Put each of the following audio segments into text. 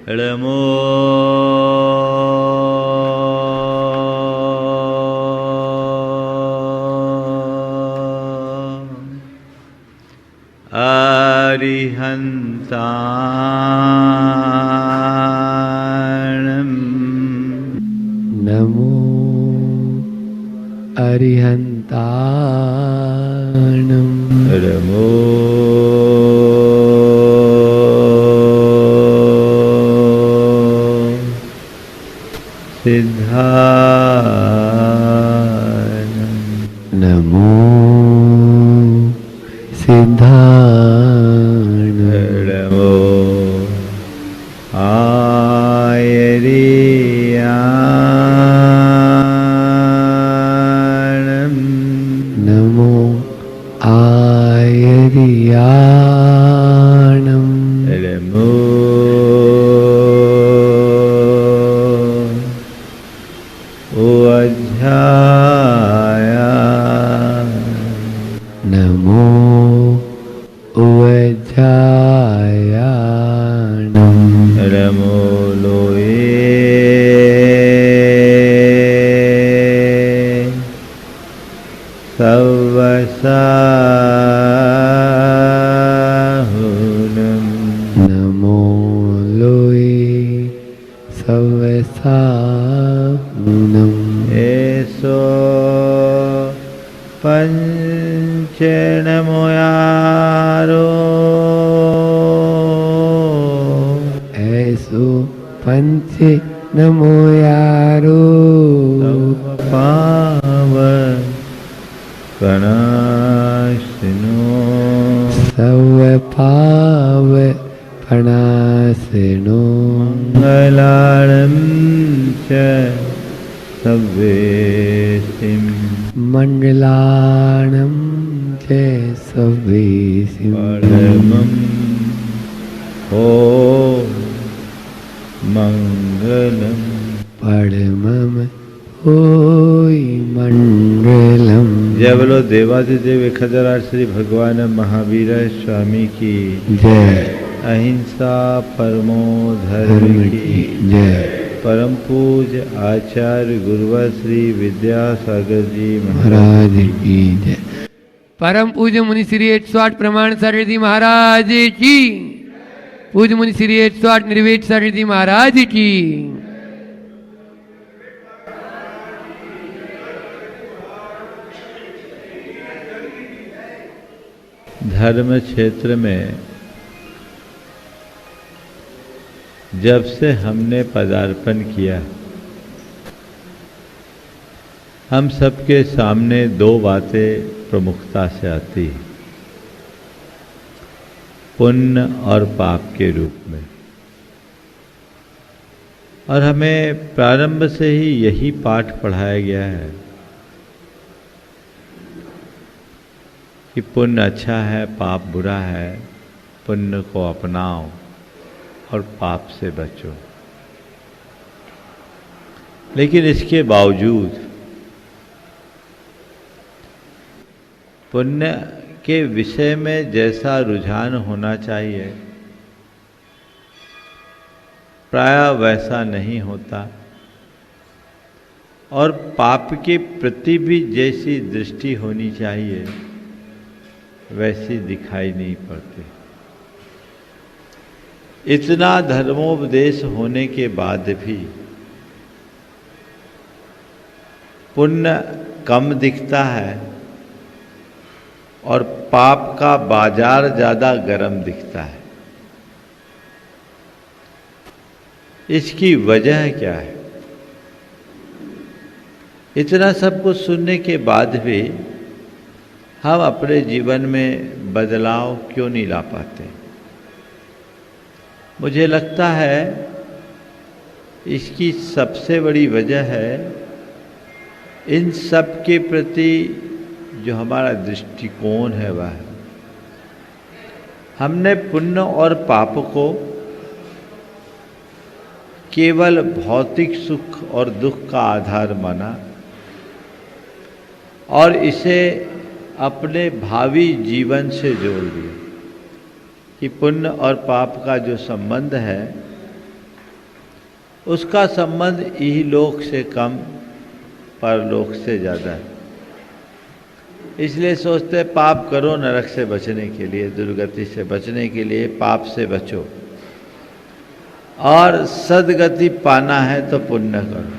नमो अरिहन्ताणं नमो अरिहन्ताणं नमो सिद्धाणं नमो सिद्धाणं नमो आयर्याणं नमो आयर्याणं नमो ओऽध्याय नमो उवज्जायाणं नमो लोये सवसाहुनं नमो लोये सवसाहुनं एषो पञ्चनमोयारो ऐसो पंच नमो यारो पावकनाशिनो सव पाव फणासिनो मङ्गलानं च सव्येसिं मंगलाणं च सवेसिं परमं ओ मङ्गलम् परमं होय मंगलम। जय बोलो देवादिदेव 1008 श्री भगवान महावीर स्वामी की जय। अहिंसा परमो धर्म धर्म की की जय। परम पूज्य आचार्य गुरुवर श्री विद्यासागर जी महाराज की जय। परम पूज्य मुनि श्री 108 प्रमाण सागर जी महाराज की। पूज्य मुनि श्री 108 निर्वेद सागर जी महाराज की। धर्म क्षेत्र में जब से हमने पदार्पण किया, हम सबके सामने दो बातें प्रमुखता से आती हैं, पुण्य और पाप के रूप में। और हमें प्रारंभ से ही यही पाठ पढ़ाया गया है कि पुण्य अच्छा है, पाप बुरा है, पुण्य को अपनाओ और पाप से बचो। लेकिन इसके बावजूद पुण्य के विषय में जैसा रुझान होना चाहिए प्रायः वैसा नहीं होता, और पाप के प्रति भी जैसी दृष्टि होनी चाहिए वैसी दिखाई नहीं पड़ती। इतना धर्मोपदेश होने के बाद भी पुण्य कम दिखता है और पाप का बाजार ज़्यादा गर्म दिखता है। इसकी वजह क्या है? इतना सब कुछ सुनने के बाद भी हम अपने जीवन में बदलाव क्यों नहीं ला पाते? मुझे लगता है इसकी सबसे बड़ी वजह है इन सब के प्रति जो हमारा दृष्टिकोण है वह है। हमने पुण्य और पाप को केवल भौतिक सुख और दुख का आधार माना और इसे अपने भावी जीवन से जोड़ दिया कि पुण्य और पाप का जो संबंध है उसका संबंध इहलोक से कम परलोक से ज़्यादा है। इसलिए सोचते पाप करो नरक से बचने के लिए, दुर्गति से बचने के लिए पाप से बचो, और सदगति पाना है तो पुण्य करो।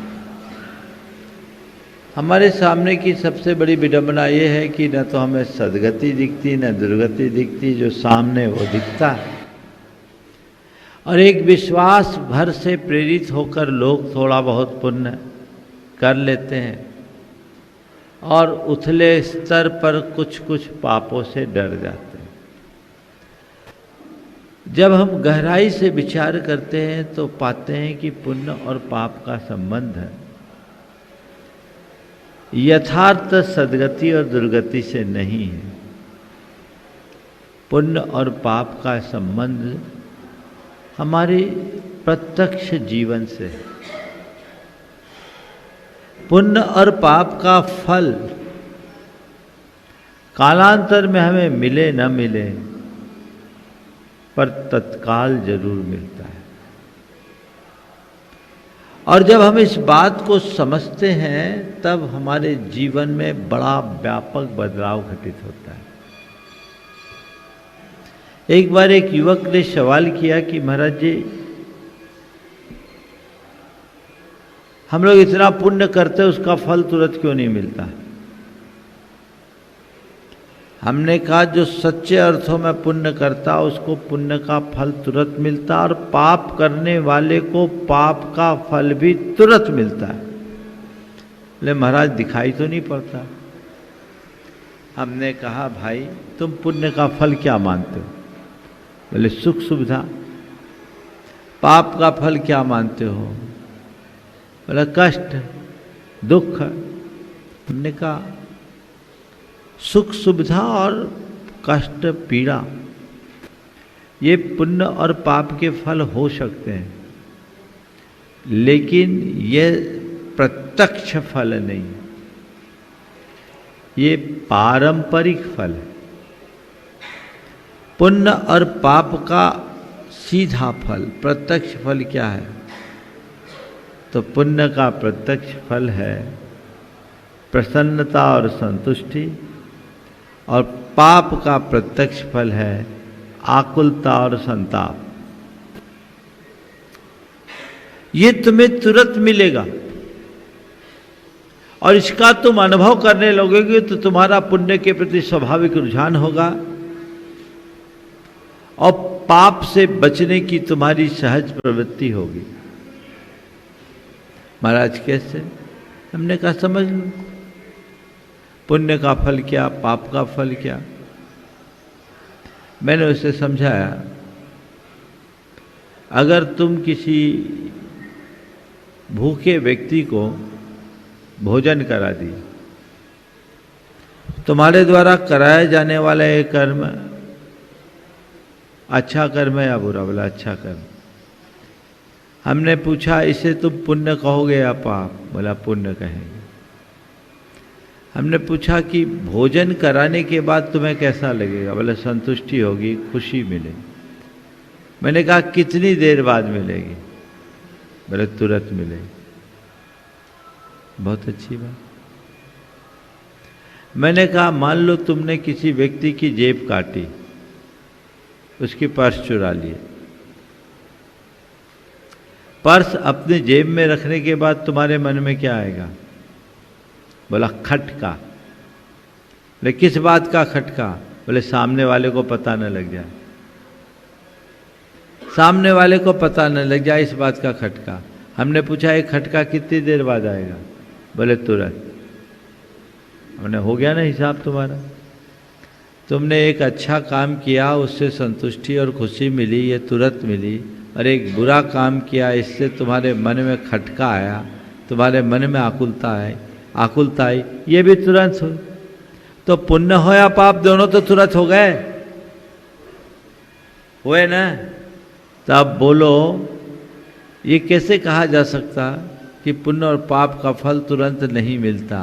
हमारे सामने की सबसे बड़ी विडंबना ये है कि न तो हमें सदगति दिखती न दुर्गति दिखती, जो सामने वो दिखता है। और एक विश्वास भर से प्रेरित होकर लोग थोड़ा बहुत पुण्य कर लेते हैं और उथले स्तर पर कुछ कुछ पापों से डर जाते हैं। जब हम गहराई से विचार करते हैं तो पाते हैं कि पुण्य और पाप का संबंध है यथार्थ सदगति और दुर्गति से नहीं है। पुण्य और पाप का संबंध हमारे प्रत्यक्ष जीवन से है। पुण्य और पाप का फल कालांतर में हमें मिले न मिले, पर तत्काल जरूर मिलता है। और जब हम इस बात को समझते हैं तब हमारे जीवन में बड़ा व्यापक बदलाव घटित होता है। एक बार एक युवक ने सवाल किया कि महाराज जी, हम लोग इतना पुण्य करते हैं, उसका फल तुरंत क्यों नहीं मिलता? हमने कहा जो सच्चे अर्थों में पुण्य करता उसको पुण्य का फल तुरंत मिलता, और पाप करने वाले को पाप का फल भी तुरंत मिलता है। बोले महाराज दिखाई तो नहीं पड़ता। हमने कहा भाई तुम पुण्य का फल क्या मानते हो? बोले सुख सुविधा। पाप का फल क्या मानते हो? बोला कष्ट दुख। हमने कहा सुख सुविधा और कष्ट पीड़ा ये पुण्य और पाप के फल हो सकते हैं, लेकिन ये प्रत्यक्ष फल नहीं, ये पारंपरिक फल है। पुण्य और पाप का सीधा फल, प्रत्यक्ष फल क्या है? तो पुण्य का प्रत्यक्ष फल है प्रसन्नता और संतुष्टि, और पाप का प्रत्यक्ष फल है आकुलता और संताप। ये तुम्हें तुरंत मिलेगा, और इसका तुम अनुभव करने लगोगे तो तुम्हारा पुण्य के प्रति स्वाभाविक रुझान होगा, और पाप से बचने की तुम्हारी सहज प्रवृत्ति होगी। महाराज कैसे? हमने कहा समझ लो, पुण्य का फल क्या, पाप का फल क्या। मैंने उसे समझाया, अगर तुम किसी भूखे व्यक्ति को भोजन करा दी, तुम्हारे द्वारा कराया जाने वाला ये कर्म अच्छा कर्म है या बुरा? बोला अच्छा कर्म। हमने पूछा इसे तुम पुण्य कहोगे या पाप? बोला पुण्य कहेंगे। हमने पूछा कि भोजन कराने के बाद तुम्हें कैसा लगेगा? बोले संतुष्टि होगी, खुशी मिलेगी। मैंने कहा कितनी देर बाद मिलेगी? बोले तुरंत मिलेगी। बहुत अच्छी बात। मैंने कहा मान लो तुमने किसी व्यक्ति की जेब काटी, उसकी पर्स चुरा लिए। पर्स अपने जेब में रखने के बाद तुम्हारे मन में क्या आएगा? बोला खटका। बोले किस बात का खटका? बोले सामने वाले को पता न लग जाए, सामने वाले को पता न लग जाए, इस बात का खटका। हमने पूछा ये खटका कितनी देर बाद आएगा? बोले तुरंत। हमने हो गया ना हिसाब तुम्हारा। तुमने एक अच्छा काम किया, उससे संतुष्टि और खुशी मिली, ये तुरंत मिली, और एक बुरा काम किया, इससे तुम्हारे मन में खटका आया, तुम्हारे मन में आकुलता आई, ये भी तुरंत हो। तो पुण्य हो या पाप, दोनों तो तुरंत हो गए, हुए ना? तब बोलो ये कैसे कहा जा सकता कि पुण्य और पाप का फल तुरंत नहीं मिलता?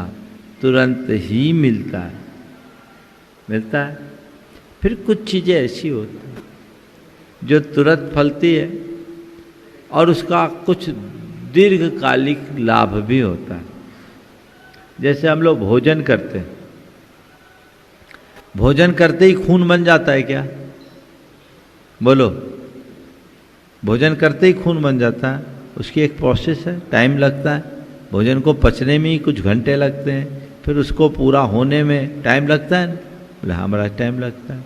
तुरंत ही मिलता है, मिलता है। फिर कुछ चीज़ें ऐसी होती हैं जो तुरंत फलती है और उसका कुछ दीर्घकालिक लाभ भी होता है। जैसे हम लोग भोजन करते हैं, भोजन करते ही खून बन जाता है क्या? बोलो, भोजन करते ही खून बन जाता है? उसकी एक प्रोसेस है, टाइम लगता है। भोजन को पचने में ही कुछ घंटे लगते हैं, फिर उसको पूरा होने में टाइम लगता है ना? बोले हमारा टाइम लगता है।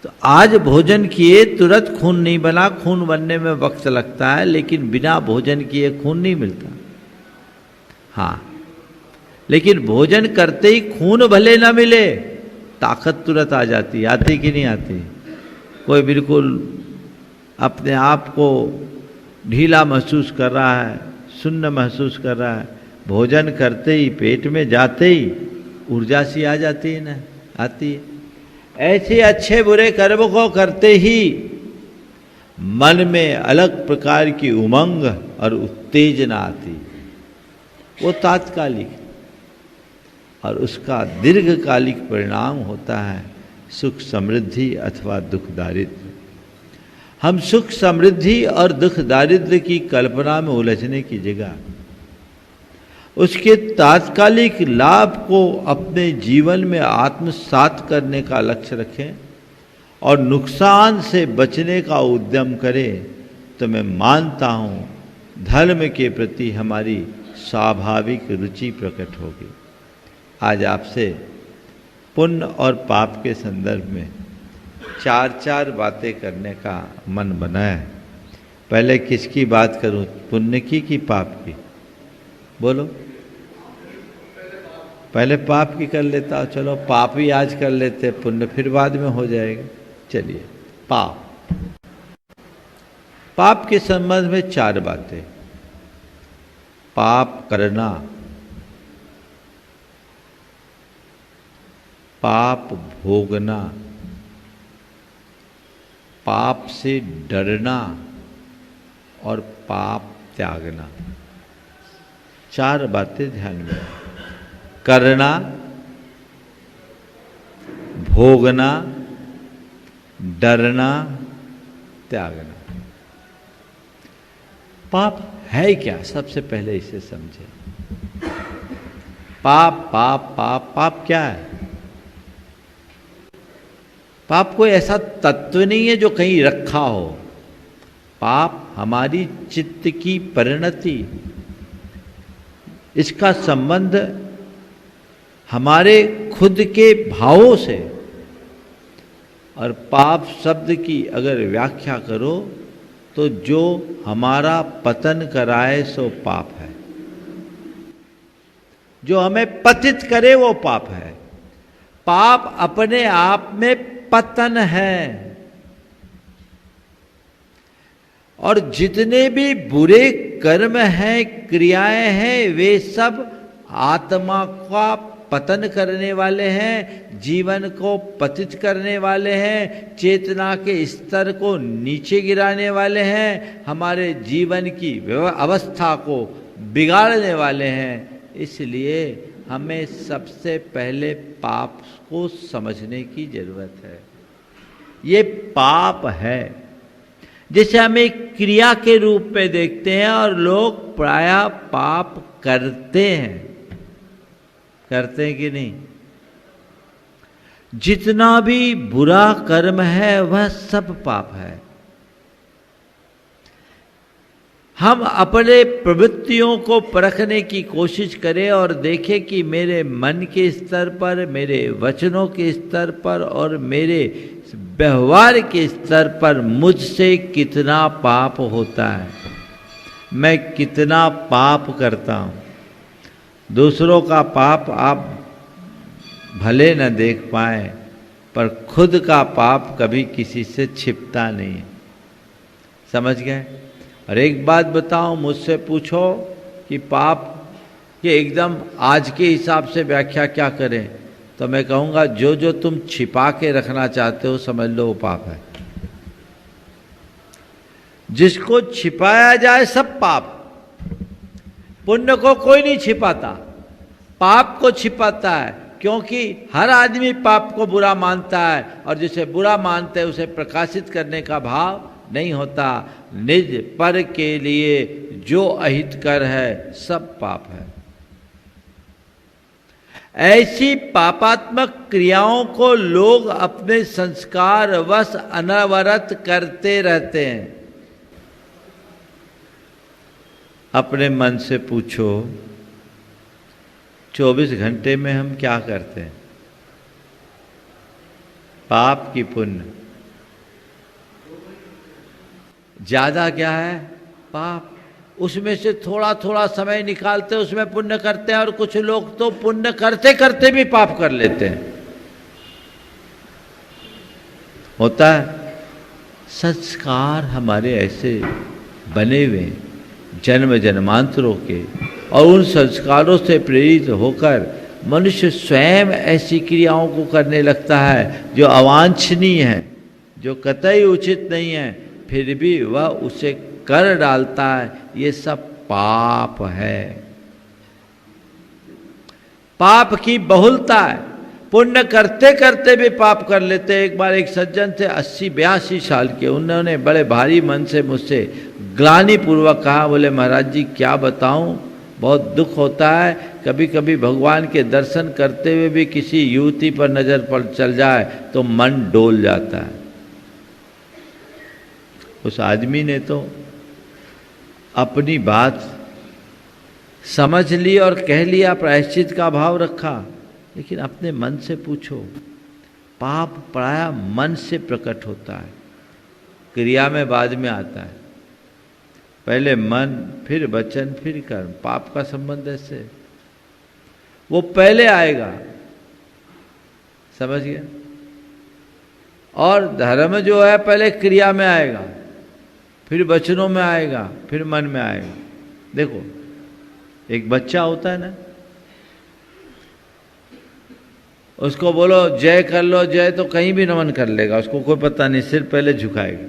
तो आज भोजन किए तुरंत खून नहीं बना, खून बनने में वक्त लगता है, लेकिन बिना भोजन किए खून नहीं मिलता। हाँ, लेकिन भोजन करते ही खून भले ना मिले, ताकत तुरंत आ जाती। आती कि नहीं आती? कोई बिल्कुल अपने आप को ढीला महसूस कर रहा है, सुन्न महसूस कर रहा है, भोजन करते ही पेट में जाते ही ऊर्जा सी आ जाती है ना, आती है। ऐसे अच्छे बुरे कर्म को करते ही मन में अलग प्रकार की उमंग और उत्तेजना आती। वो तात्कालिक, और उसका दीर्घकालिक परिणाम होता है सुख समृद्धि अथवा दुख दारिद्र्य। हम सुख समृद्धि और दुख दारिद्र्य की कल्पना में उलझने की जगह उसके तात्कालिक लाभ को अपने जीवन में आत्मसात करने का लक्ष्य रखें और नुकसान से बचने का उद्यम करें, तो मैं मानता हूँ धर्म के प्रति हमारी स्वाभाविक रुचि प्रकट होगी। आज आपसे पुण्य और पाप के संदर्भ में चार बातें करने का मन बना है। पहले किसकी बात करूं, पुण्य की कि पाप की? बोलो, पहले पाप की कर लेता हूं। चलो पाप ही आज कर लेते, पुण्य फिर बाद में हो जाएगा। चलिए, पाप के संबंध में 4 बातें। पाप करना, पाप भोगना, पाप से डरना और पाप त्यागना। 4 बातें ध्यान में। करना, भोगना, डरना, त्यागना। पाप है क्या? सबसे पहले इसे समझे। पाप पाप पाप पाप क्या है? पाप कोई ऐसा तत्व नहीं है जो कहीं रखा हो। पाप हमारी चित्त की परिणति, इसका संबंध हमारे खुद के भावों से। और पाप शब्द की अगर व्याख्या करो तो जो हमारा पतन कराए सो पाप है। जो हमें पतित करे वो पाप है। पाप अपने आप में पतन है। और जितने भी बुरे कर्म हैं, क्रियाएं हैं, वे सब आत्मा का पतन करने वाले हैं, जीवन को पतित करने वाले हैं, चेतना के स्तर को नीचे गिराने वाले हैं, हमारे जीवन की अवस्था को बिगाड़ने वाले हैं। इसलिए हमें सबसे पहले पाप को समझने की जरूरत है। ये पाप है, जिसे हम एक क्रिया के रूप में देखते हैं और लोग प्रायः पाप करते हैं। करते हैं कि नहीं? जितना भी बुरा कर्म है वह सब पाप है। हम अपने प्रवृत्तियों को परखने की कोशिश करें और देखें कि मेरे मन के स्तर पर, मेरे वचनों के स्तर पर और मेरे व्यवहार के स्तर पर मुझसे कितना पाप होता है, मैं कितना पाप करता हूँ। दूसरों का पाप आप भले न देख पाए, पर खुद का पाप कभी किसी से छिपता नहीं है। समझ गए? और एक बात बताओ, मुझसे पूछो कि पाप के एकदम आज के हिसाब से व्याख्या क्या करें, तो मैं कहूँगा जो जो तुम छिपा के रखना चाहते हो समझ लो वो पाप है। जिसको छिपाया जाए सब पाप। पुण्य को कोई नहीं छिपाता, पाप को छिपाता है, क्योंकि हर आदमी पाप को बुरा मानता है और जिसे बुरा मानते हैं उसे प्रकाशित करने का भाव नहीं होता। निज पर के लिए जो अहितकर है सब पाप है। ऐसी पापात्मक क्रियाओं को लोग अपने संस्कार वश अनवरत करते रहते हैं। अपने मन से पूछो 24 घंटे में हम क्या करते हैं? पाप की पुण्य? ज्यादा क्या है? पाप। उसमें से थोड़ा थोड़ा समय निकालते उसमें पुण्य करते हैं, और कुछ लोग तो पुण्य करते करते भी पाप कर लेते हैं। होता है। संस्कार हमारे ऐसे बने हुए हैं जन्म जन्मांतरों के, और उन संस्कारों से प्रेरित होकर मनुष्य स्वयं ऐसी क्रियाओं को करने लगता है जो अवांछनीय है, जो कतई उचित नहीं है, फिर भी वह उसे कर डालता है। ये सब पाप है। पाप की बहुलता है। पुण्य करते करते भी पाप कर लेते। एक बार एक सज्जन थे 80-82 साल के, उन्होंने बड़े भारी मन से मुझसे ग्लानि पूर्वक कहा, बोले महाराज जी क्या बताऊं, बहुत दुख होता है, कभी कभी भगवान के दर्शन करते हुए भी किसी युवती पर नजर पड़ चल जाए तो मन डोल जाता है। उस आदमी ने तो अपनी बात समझ ली और कह लिया, प्रायश्चित का भाव रखा, लेकिन अपने मन से पूछो, पाप प्रायः मन से प्रकट होता है, क्रिया में बाद में आता है। पहले मन, फिर वचन, फिर कर्म। पाप का संबंध ऐसे, वो पहले आएगा, समझ गया? और धर्म जो है पहले क्रिया में आएगा, फिर वचनों में आएगा, फिर मन में आएगा। देखो एक बच्चा होता है ना, उसको बोलो जय कर लो, जय तो कहीं भी नमन कर लेगा, उसको कोई पता नहीं, सिर पहले झुकाएगा।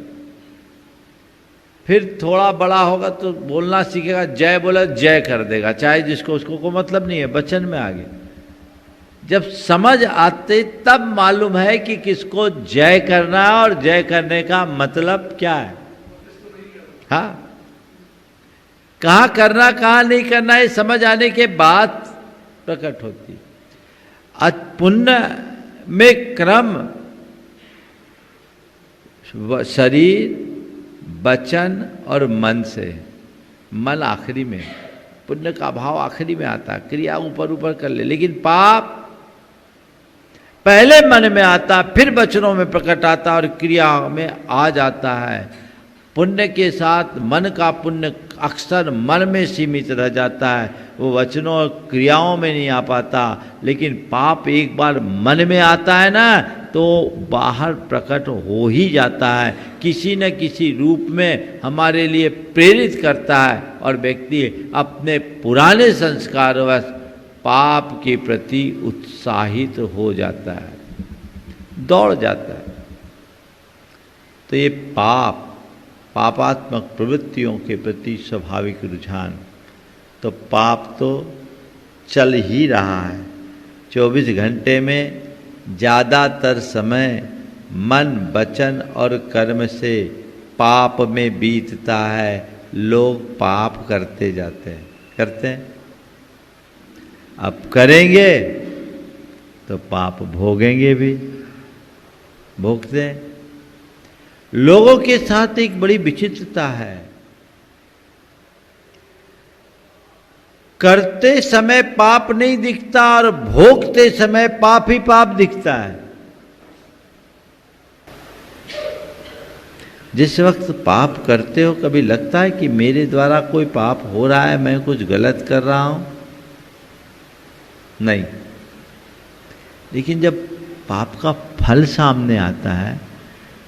फिर थोड़ा बड़ा होगा तो बोलना सीखेगा, जय बोला जय कर देगा, चाहे जिसको उसको कोई मतलब नहीं है, वचन में आ गया। जब समझ आते तब मालूम है कि किसको जय करना है और जय करने का मतलब क्या है। हाँ, कहाँ करना कहाँ नहीं करना, ये समझ आने के बाद प्रकट होती है। पुण्य में क्रम शरीर, वचन और मन से। मन आखिरी में, पुण्य का भाव आखिरी में आता है, क्रिया ऊपर ऊपर कर ले। लेकिन पाप पहले मन में आता, फिर वचनों में प्रकट आता और क्रिया में आ जाता है। पुण्य के साथ मन का पुण्य अक्सर मन में सीमित रह जाता है, वो वचनों और क्रियाओं में नहीं आ पाता। लेकिन पाप एक बार मन में आता है ना, तो बाहर प्रकट हो ही जाता है, किसी न किसी रूप में हमारे लिए प्रेरित करता है, और व्यक्ति अपने पुराने संस्कारवश पाप के प्रति उत्साहित हो जाता है, दौड़ जाता है। तो ये पापात्मक प्रवृत्तियों के प्रति स्वाभाविक रुझान, तो पाप तो चल ही रहा है। 24 घंटे में ज़्यादातर समय मन, वचन और कर्म से पाप में बीतता है। लोग पाप करते जाते हैं, करते हैं। अब करेंगे तो पाप भोगेंगे भी, भोगते हैं। लोगों के साथ एक बड़ी विचित्रता है, करते समय पाप नहीं दिखता और भोगते समय पाप ही पाप दिखता है। जिस वक्त पाप करते हो कभी लगता है कि मेरे द्वारा कोई पाप हो रहा है, मैं कुछ गलत कर रहा हूं? नहीं। लेकिन जब पाप का फल सामने आता है,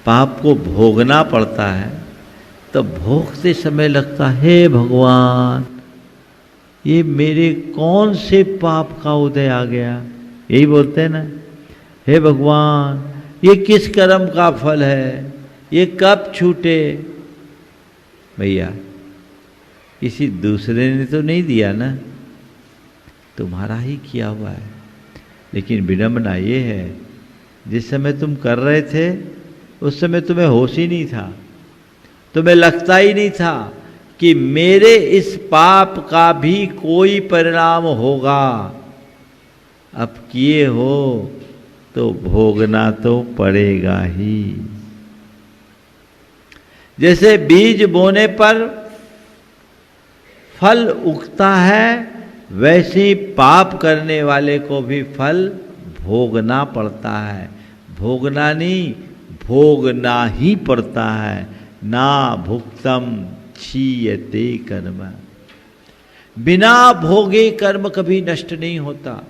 पाप को भोगना पड़ता है, तो भोगते समय लगता है हे भगवान, ये मेरे कौन से पाप का उदय आ गया। यही बोलते हैं ना, हे भगवान ये किस कर्म का फल है, ये कब छूटे। भैया किसी दूसरे ने तो नहीं दिया ना, तुम्हारा ही किया हुआ है। लेकिन विडंबना ये है, जिस समय तुम कर रहे थे उस समय तुम्हें होश ही नहीं था, तुम्हें लगता ही नहीं था कि मेरे इस पाप का भी कोई परिणाम होगा, अब किए हो तो भोगना तो पड़ेगा ही। जैसे बीज बोने पर फल उगता है, वैसे ही पाप करने वाले को भी फल भोगना पड़ता है। भोगना नहीं, भोगना ही पड़ता है। ना भुक्तम क्षीयते कर्म, बिना भोगे कर्म कभी नष्ट नहीं होता।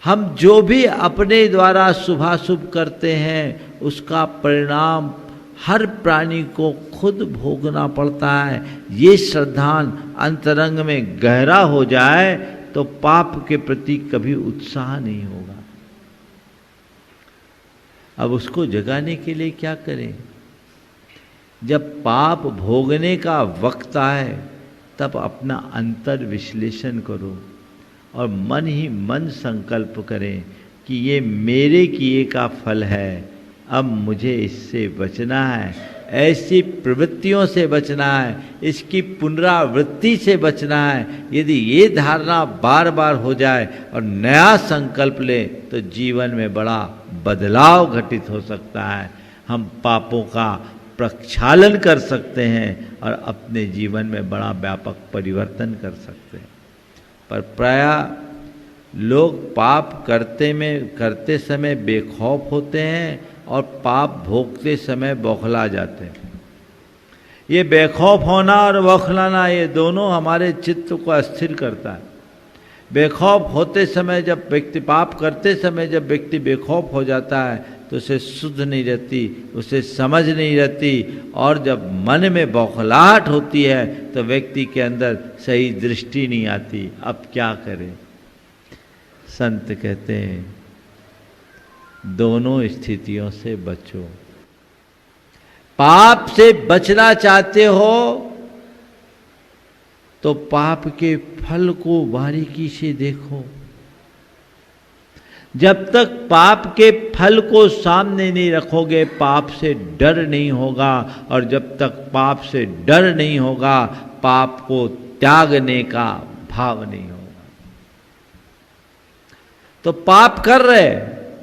हम जो भी अपने द्वारा शुभाशुभ करते हैं उसका परिणाम हर प्राणी को खुद भोगना पड़ता है। ये श्रद्धान अंतरंग में गहरा हो जाए तो पाप के प्रति कभी उत्साह नहीं होगा। अब उसको जगाने के लिए क्या करें? जब पाप भोगने का वक्त आए तब अपना अंतर विश्लेषण करो और मन ही मन संकल्प करें कि ये मेरे किए का फल है, अब मुझे इससे बचना है, ऐसी प्रवृत्तियों से बचना है, इसकी पुनरावृत्ति से बचना है। यदि ये धारणा बार बार हो जाए और नया संकल्प ले तो जीवन में बड़ा बदलाव घटित हो सकता है। हम पापों का प्रक्षालन कर सकते हैं और अपने जीवन में बड़ा व्यापक परिवर्तन कर सकते हैं। पर प्रायः लोग पाप करते समय बेखौफ होते हैं और पाप भोगते समय बौखला जाते हैं। ये बेखौफ होना और बौखलाना, ये दोनों हमारे चित्त को अस्थिर करता है। बेखौफ होते समय जब व्यक्ति, पाप करते समय जब व्यक्ति बेखौफ हो जाता है तो उसे शुद्ध नहीं रहती, उसे समझ नहीं रहती, और जब मन में बौखलाहट होती है तो व्यक्ति के अंदर सही दृष्टि नहीं आती। अब क्या करें? संत कहते हैं दोनों स्थितियों से बचो। पाप से बचना चाहते हो तो पाप के फल को बारीकी से देखो। जब तक पाप के फल को सामने नहीं रखोगे पाप से डर नहीं होगा, और जब तक पाप से डर नहीं होगा पाप को त्यागने का भाव नहीं होगा। तो पाप कर रहे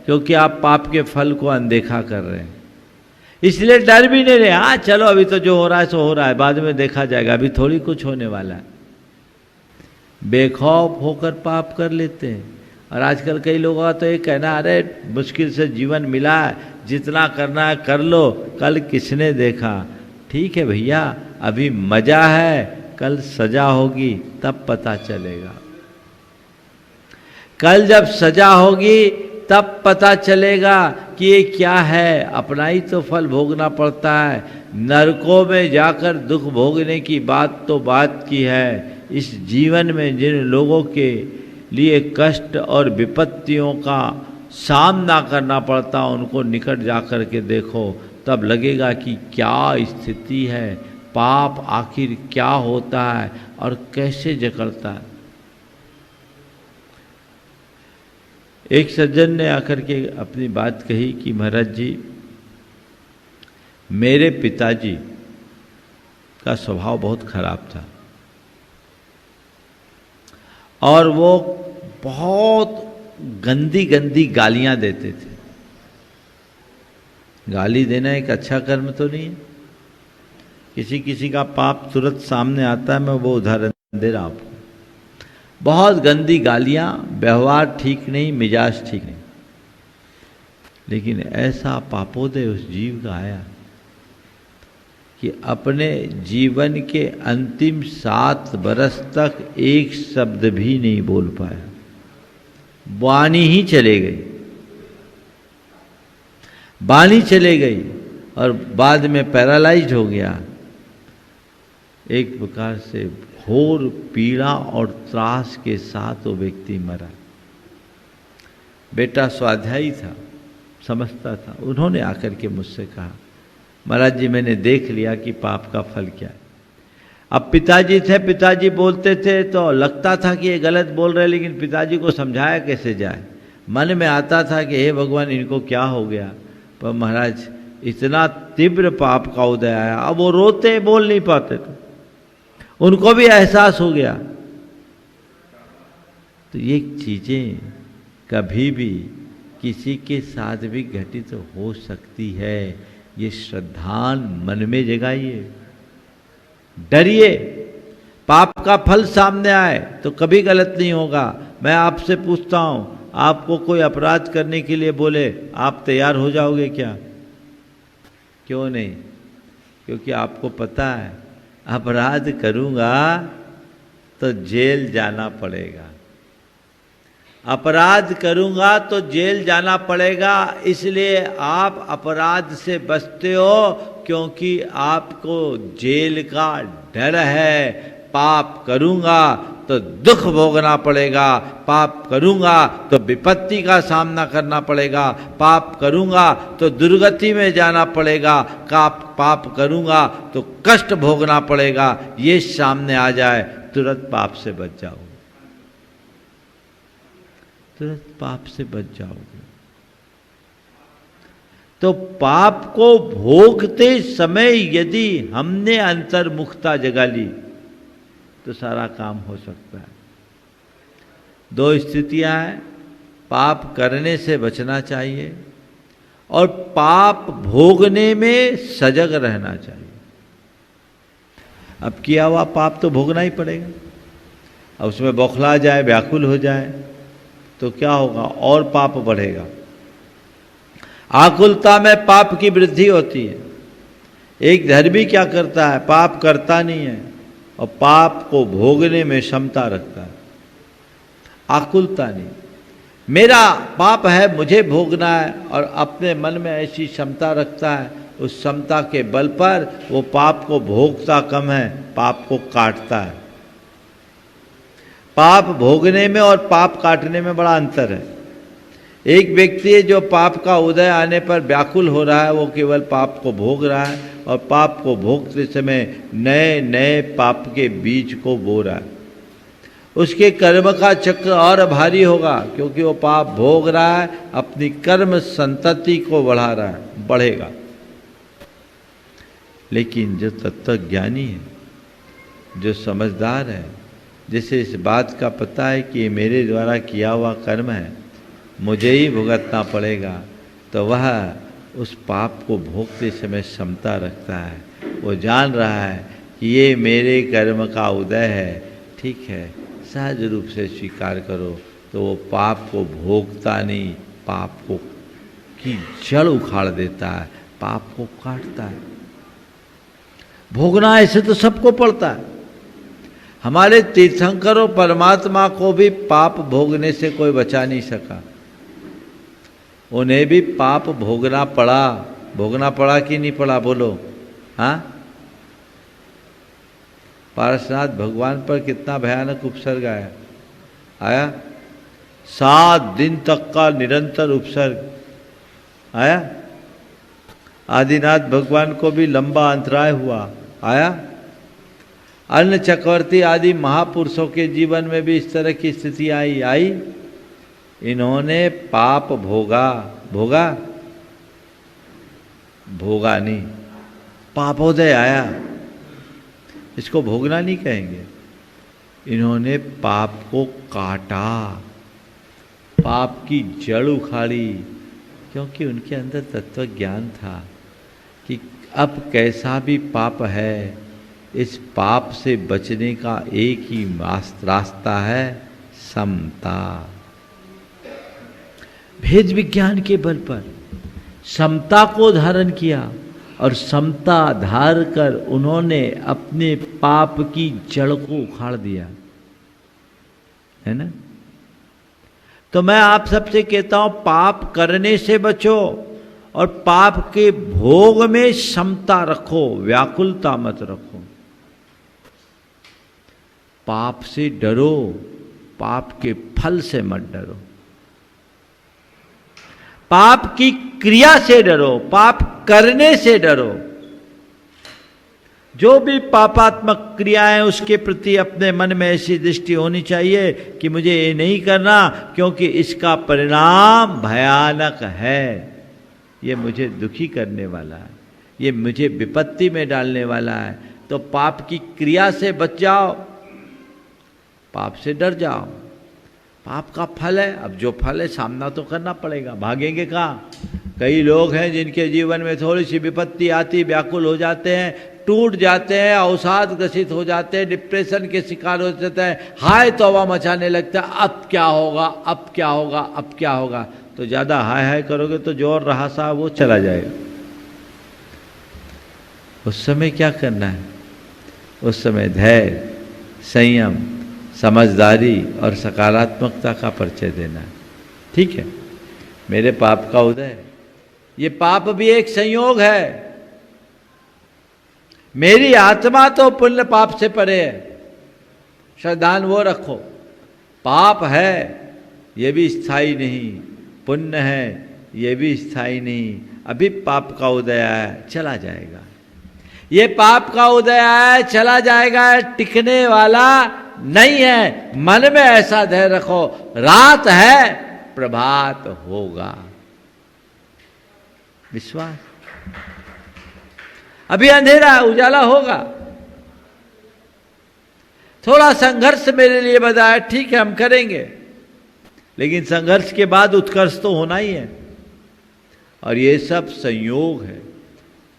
क्योंकि आप पाप के फल को अनदेखा कर रहे हैं, इसलिए डर भी नहीं रहे। हाँ चलो अभी तो जो हो रहा है सो हो रहा है, बाद में देखा जाएगा, अभी थोड़ी कुछ होने वाला है। बेखौफ होकर पाप कर लेते हैं। और आजकल कई लोगों का तो ये कहना, अरे मुश्किल से जीवन मिला है, जितना करना है कर लो, कल किसने देखा। ठीक है भैया, अभी मजा है, कल सजा होगी तब पता चलेगा। कल जब सजा होगी तब पता चलेगा कि ये क्या है। अपना ही तो फल भोगना पड़ता है। नरकों में जाकर दुख भोगने की बात तो बात की है। इस जीवन में जिन लोगों के लिए कष्ट और विपत्तियों का सामना करना पड़ता, उनको निकट जाकर के देखो, तब लगेगा कि क्या स्थिति है, पाप आखिर क्या होता है और कैसे जकड़ता है। एक सज्जन ने आकर के अपनी बात कही कि महाराज जी, मेरे पिताजी का स्वभाव बहुत खराब था और वो बहुत गंदी गंदी गालियां देते थे। गाली देना एक अच्छा कर्म तो नहीं है। किसी किसी का पाप तुरंत सामने आता है, मैं वो उदाहरण दे रहा हूं। बहुत गंदी गालियां, व्यवहार ठीक नहीं, मिजाज ठीक नहीं। लेकिन ऐसा पापोदय उस जीव का आया कि अपने जीवन के अंतिम 7 बरस तक एक शब्द भी नहीं बोल पाया, वाणी ही चले गई, वाणी चले गई और बाद में पैरालाइज्ड हो गया। एक प्रकार से घोर पीड़ा और त्रास के साथ वो व्यक्ति मरा। बेटा स्वाध्यायी था, समझता था। उन्होंने आकर के मुझसे कहा, महाराज जी मैंने देख लिया कि पाप का फल क्या है। अब पिताजी थे, पिताजी बोलते थे तो लगता था कि ये गलत बोल रहे, लेकिन पिताजी को समझाया कैसे जाए। मन में आता था कि हे भगवान इनको क्या हो गया। पर महाराज इतना तीव्र पाप का उदय आया, अब वो रोते बोल नहीं पाते थे। उनको भी एहसास हो गया। तो ये चीजें कभी भी किसी के साथ भी घटित हो सकती है। ये श्रद्धान मन में जगाइए, डरिए। पाप का फल सामने आए तो कभी गलत नहीं होगा। मैं आपसे पूछता हूं, आपको कोई अपराध करने के लिए बोले, आप तैयार हो जाओगे क्या? क्यों नहीं? क्योंकि आपको पता है अपराध करूंगा तो जेल जाना पड़ेगा, अपराध करूंगा तो जेल जाना पड़ेगा। इसलिए आप अपराध से बचते हो क्योंकि आपको जेल का डर है। पाप करूंगा तो दुख भोगना पड़ेगा, पाप करूंगा तो विपत्ति का सामना करना पड़ेगा, पाप करूंगा तो दुर्गति में जाना पड़ेगा, पाप करूंगा तो कष्ट भोगना पड़ेगा। ये सामने आ जाए तुरंत पाप से बच जाओ, तुरंत पाप से बच जाओगे। तो पाप को भोगते समय यदि हमने अंतर्मुखता जगा ली तो सारा काम हो सकता है। दो स्थितियां हैं, पाप करने से बचना चाहिए और पाप भोगने में सजग रहना चाहिए। अब किया हुआ पाप तो भोगना ही पड़ेगा। अब उसमें बौखला जाए, व्याकुल हो जाए तो क्या होगा? और पाप बढ़ेगा। आकुलता में पाप की वृद्धि होती है। एक धर्मी क्या करता है? पाप करता नहीं है और पाप को भोगने में क्षमता रखता है, आकुलता नहीं। मेरा पाप है, मुझे भोगना है, और अपने मन में ऐसी क्षमता रखता है। उस क्षमता के बल पर वो पाप को भोगता कम है, पाप को काटता है। पाप भोगने में और पाप काटने में बड़ा अंतर है। एक व्यक्ति है जो पाप का उदय आने पर व्याकुल हो रहा है, वो केवल पाप को भोग रहा है और पाप को भोगते समय नए नए पाप के बीज को बो रहा है। उसके कर्म का चक्र और भारी होगा क्योंकि वो पाप भोग रहा है, अपनी कर्म संतति को बढ़ा रहा है, बढ़ेगा। लेकिन जो तत्वज्ञानी है, जो समझदार है, जिसे इस बात का पता है कि ये मेरे द्वारा किया हुआ कर्म है, मुझे ही भुगतना पड़ेगा, तो वह उस पाप को भोगते समय क्षमता रखता है। वो जान रहा है कि ये मेरे कर्म का उदय है, ठीक है, सहज रूप से स्वीकार करो। तो वो पाप को भोगता नहीं, पाप को की जड़ उखाड़ देता है, पाप को काटता है। भोगना ऐसे तो सबको पड़ता है। हमारे तीर्थंकरों परमात्मा को भी पाप भोगने से कोई बचा नहीं सका। उन्हें भी पाप भोगना पड़ा। भोगना पड़ा कि नहीं पड़ा? बोलो। हाँ, पारसनाथ भगवान पर कितना भयानक उपसर्ग आया 7 दिन तक का निरंतर उपसर्ग आया। आदिनाथ भगवान को भी लंबा अंतराय हुआ, आया। अन्य चक्रवर्ती आदि महापुरुषों के जीवन में भी इस तरह की स्थिति आई। इन्होंने पाप भोगा नहीं, पापोदय आया। इसको भोगना नहीं कहेंगे। इन्होंने पाप को काटा, पाप की जड़ उखाड़ी, क्योंकि उनके अंदर तत्व ज्ञान था कि अब कैसा भी पाप है, इस पाप से बचने का एक ही रास्ता है, समता। भेद विज्ञान के बल पर समता को धारण किया और समता धार कर उन्होंने अपने पाप की जड़ को उखाड़ दिया, है ना। तो मैं आप सबसे कहता हूं, पाप करने से बचो और पाप के भोग में समता रखो, व्याकुलता मत रखो। पाप से डरो, पाप के फल से मत डरो। पाप की क्रिया से डरो, पाप करने से डरो। जो भी पापात्मक क्रियाएं, उसके प्रति अपने मन में ऐसी दृष्टि होनी चाहिए कि मुझे ये नहीं करना क्योंकि इसका परिणाम भयानक है, ये मुझे दुखी करने वाला है, ये मुझे विपत्ति में डालने वाला है। तो पाप की क्रिया से बच जाओ, पाप से डर जाओ। पाप का फल है, अब जो फल है सामना तो करना पड़ेगा, भागेंगे कहाँ। कई लोग हैं जिनके जीवन में थोड़ी सी विपत्ति आती, व्याकुल हो जाते हैं, टूट जाते हैं, अवसाद ग्रसित हो जाते हैं, डिप्रेशन के शिकार हो जाते हैं, हाय तौबा मचाने लगता है, अब क्या होगा, अब क्या होगा, अब क्या होगा। तो ज़्यादा हाय हाय करोगे तो जो और रहा सा वो चला जाएगा। उस समय क्या करना है, उस समय धैर्य, संयम, समझदारी और सकारात्मकता का परिचय देना है। ठीक है, मेरे पाप का उदय, ये पाप भी एक संयोग है। मेरी आत्मा तो पुण्य पाप से परे है, श्रद्धान वो रखो। पाप है ये भी स्थायी नहीं, पुण्य है ये भी स्थायी नहीं। अभी पाप का उदय है, चला जाएगा। ये पाप का उदय है, चला जाएगा, टिकने वाला नहीं है। मन में ऐसा धैर्य रखो, रात है प्रभात होगा, विश्वास। अभी अंधेरा है, उजाला होगा। थोड़ा संघर्ष मेरे लिए बताया, ठीक है हम करेंगे, लेकिन संघर्ष के बाद उत्कर्ष तो होना ही है। और ये सब संयोग है।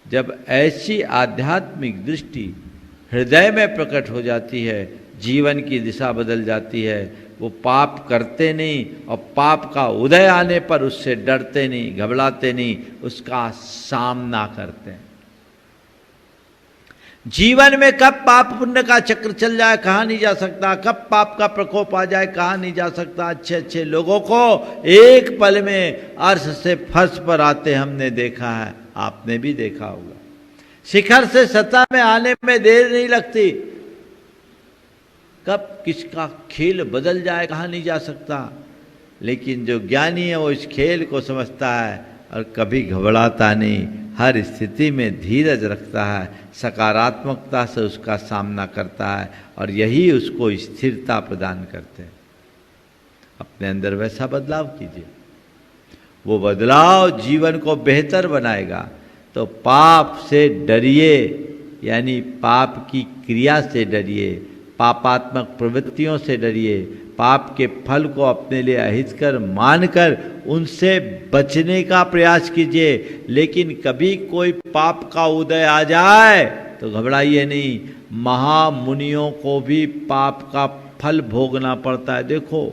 जब ऐसी आध्यात्मिक दृष्टि हृदय में प्रकट हो जाती है, जीवन की दिशा बदल जाती है। वो पाप करते नहीं और पाप का उदय आने पर उससे डरते नहीं, घबराते नहीं, उसका सामना करते हैं। जीवन में कब पाप पुण्य का चक्र चल जाए कहा नहीं जा सकता, कब पाप का प्रकोप आ जाए कहा नहीं जा सकता। अच्छे अच्छे लोगों को एक पल में अर्श से फर्श पर आते हमने देखा है, आपने भी देखा होगा। शिखर से सत्ता में आने में देर नहीं लगती, कब किसका खेल बदल जाए कहा नहीं जा सकता। लेकिन जो ज्ञानी है वो इस खेल को समझता है और कभी घबराता नहीं, हर स्थिति में धीरज रखता है, सकारात्मकता से उसका सामना करता है, और यही उसको स्थिरता प्रदान करते हैं। अपने अंदर वैसा बदलाव कीजिए, वो बदलाव जीवन को बेहतर बनाएगा। तो पाप से डरिए, यानी पाप की क्रिया से डरिए, पापात्मक प्रवृत्तियों से डरिए, पाप के फल को अपने लिए अहितकर मानकर उनसे बचने का प्रयास कीजिए। लेकिन कभी कोई पाप का उदय आ जाए तो घबराइए नहीं। महामुनियों को भी पाप का फल भोगना पड़ता है। देखो,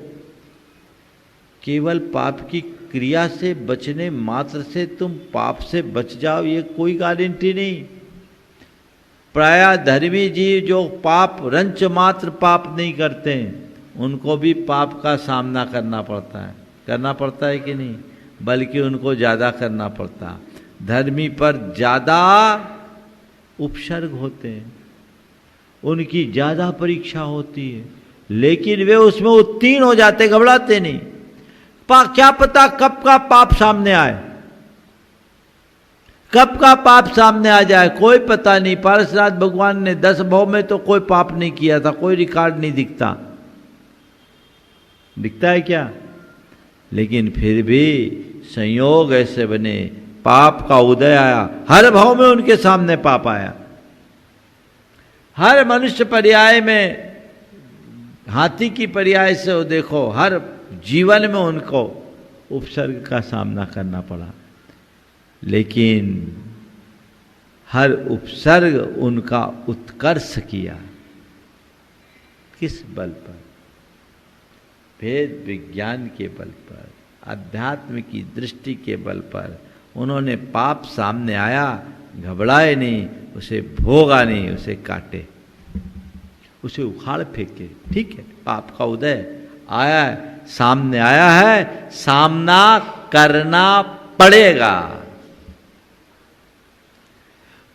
केवल पाप की क्रिया से बचने मात्र से तुम पाप से बच जाओ ये कोई गारंटी नहीं। प्रायः धर्मी जीव जो पाप रंच मात्र पाप नहीं करते हैं उनको भी पाप का सामना करना पड़ता है कि नहीं, बल्कि उनको ज़्यादा करना पड़ता है। धर्मी पर ज़्यादा उपसर्ग होते हैं, उनकी ज़्यादा परीक्षा होती है, लेकिन वे उसमें उत्तीर्ण हो जाते, घबराते नहीं। क्या पता कब का पाप सामने आए, कब का पाप सामने आ जाए, कोई पता नहीं। पारसनाथ भगवान ने 10 भव में तो कोई पाप नहीं किया था, कोई रिकॉर्ड नहीं दिखता है क्या? लेकिन फिर भी संयोग ऐसे बने, पाप का उदय आया, हर भाव में उनके सामने पाप आया। हर मनुष्य पर्याय में, हाथी की पर्याय से वो देखो, हर जीवन में उनको उपसर्ग का सामना करना पड़ा। लेकिन हर उपसर्ग उनका उत्कर्ष किया। किस बल पर? वेद विज्ञान के बल पर, अध्यात्म की दृष्टि के बल पर। उन्होंने पाप सामने आया, घबराए नहीं, उसे भोगा नहीं, उसे काटे, उसे उखाड़ फेंके। ठीक है, पाप का उदय आया है, सामने आया है, सामना करना पड़ेगा।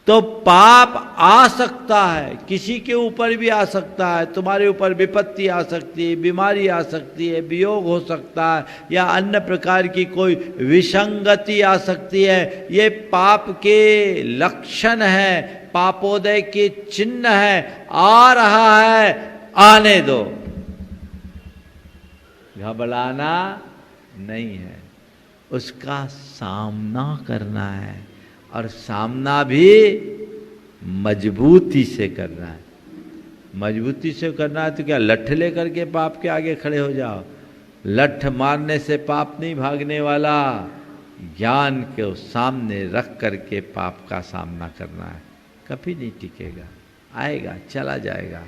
तो पाप आ सकता है, किसी के ऊपर भी आ सकता है। तुम्हारे ऊपर विपत्ति आ सकती है, बीमारी आ सकती है, वियोग हो सकता है, या अन्य प्रकार की कोई विसंगति आ सकती है। ये पाप के लक्षण है, पापोदय के चिन्ह है। आ रहा है, आने दो, घबराना नहीं है, उसका सामना करना है। और सामना भी मजबूती से करना है। मजबूती से करना है तो क्या लठ लेकर के पाप के आगे खड़े हो जाओ? लठ मारने से पाप नहीं भागने वाला, ज्ञान के सामने रख करके पाप का सामना करना है। कभी नहीं टिकेगा, आएगा चला जाएगा,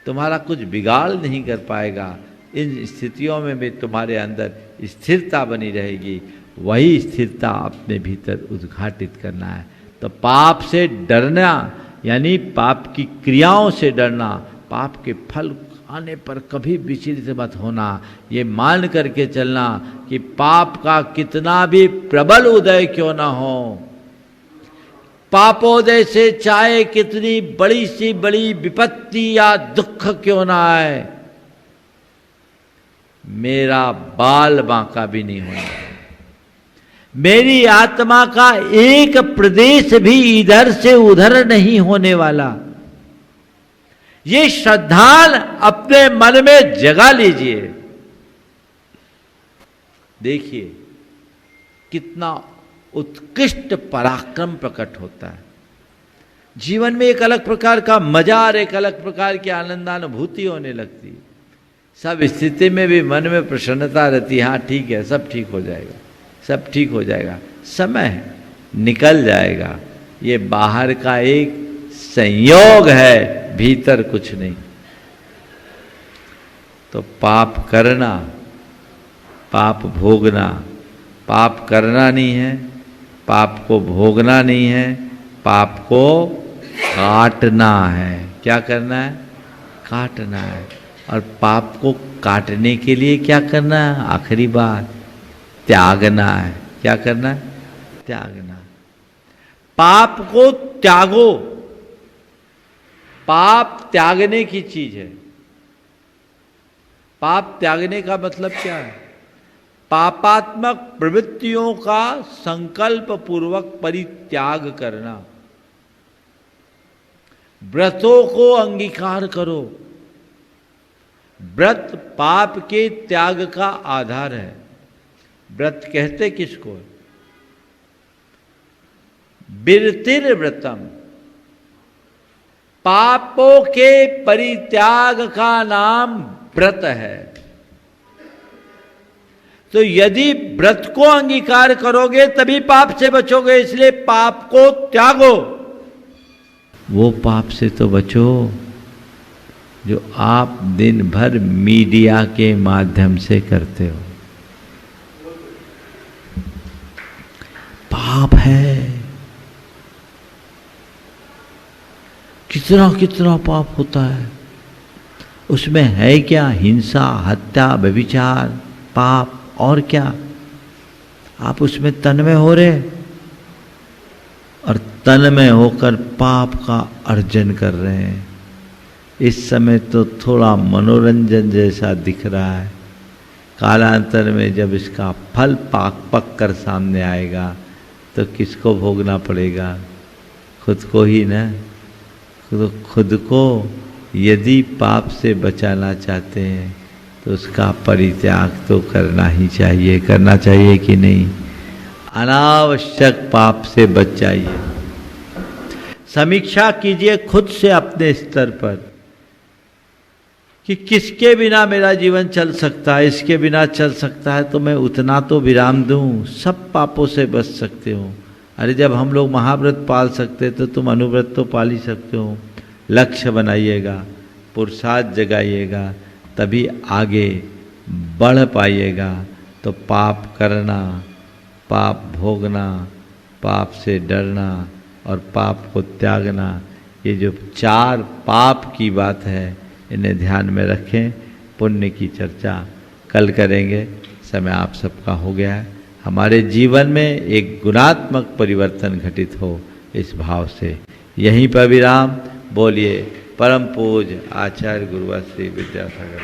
तुम्हारा कुछ बिगाड़ नहीं कर पाएगा। इन स्थितियों में भी तुम्हारे अंदर स्थिरता बनी रहेगी, वही स्थिरता अपने भीतर उद्घाटित करना है। तो पाप से डरना यानी पाप की क्रियाओं से डरना, पाप के फल आने पर कभी विचलित मत होना, ये मान करके चलना कि पाप का कितना भी प्रबल उदय क्यों ना हो, पापोदय से चाहे कितनी बड़ी सी बड़ी विपत्ति या दुख क्यों ना आए, मेरा बाल बांका भी नहीं होना, मेरी आत्मा का एक प्रदेश भी इधर से उधर नहीं होने वाला। ये श्रद्धाल अपने मन में जगा लीजिए। देखिए कितना उत्कृष्ट पराक्रम प्रकट होता है। जीवन में एक अलग प्रकार का मजा और एक अलग प्रकार की आनंदानुभूति होने लगती है। सब स्थिति में भी मन में प्रसन्नता रहती है, हाँ ठीक है, सब ठीक हो जाएगा, सब ठीक हो जाएगा, समय है, निकल जाएगा। ये बाहर का एक संयोग है, भीतर कुछ नहीं। तो पाप करना, पाप भोगना, पाप करना नहीं है, पाप को भोगना नहीं है, पाप को काटना है। क्या करना है? काटना है। और पाप को काटने के लिए क्या करना है? आखिरी बात, त्यागना है। क्या करना है? त्यागना। पाप को त्यागो। पाप त्यागने की चीज है। पाप त्यागने का मतलब क्या है? पापात्मक प्रवृत्तियों का संकल्प पूर्वक परित्याग करना। व्रतों को अंगीकार करो। व्रत पाप के त्याग का आधार है। व्रत कहते किसको? विरतिर व्रतम, पापों के परित्याग का नाम व्रत है। तो यदि व्रत को अंगीकार करोगे तभी पाप से बचोगे, इसलिए पाप को त्यागो। वो पाप से तो बचो जो आप दिन भर मीडिया के माध्यम से करते हो। पाप है, कितना कितना पाप होता है। उसमें है क्या? हिंसा, हत्या, व्यभिचार, पाप, और क्या? आप उसमें तन्मय हो रहे और तन्मय होकर पाप का अर्जन कर रहे हैं। इस समय तो थोड़ा मनोरंजन जैसा दिख रहा है, कालांतर में जब इसका फल पक कर सामने आएगा तो किसको भोगना पड़ेगा? खुद को ही ना। तो खुद को यदि पाप से बचाना चाहते हैं तो उसका परित्याग तो करना ही चाहिए। करना चाहिए कि नहीं? अनावश्यक पाप से बच जाइए। समीक्षा कीजिए खुद से अपने स्तर पर कि किसके बिना मेरा जीवन चल सकता है। इसके बिना चल सकता है तो मैं उतना तो विराम दूं, सब पापों से बच सकते हो। अरे जब हम लोग महाव्रत पाल सकते तो तुम अनुव्रत तो पाल ही सकते हो। लक्ष्य बनाइएगा, पुरुषार्थ जगाइएगा, तभी आगे बढ़ पाइएगा। तो पाप करना, पाप भोगना, पाप से डरना और पाप को त्यागना, ये जो 4 पाप की बात है, इन्हें ध्यान में रखें। पुण्य की चर्चा कल करेंगे। समय आप सबका हो गया है। हमारे जीवन में एक गुणात्मक परिवर्तन घटित हो, इस भाव से यहीं पर विराम। बोलिए परम पूज्य आचार्य गुरुवर श्री विद्यासागर।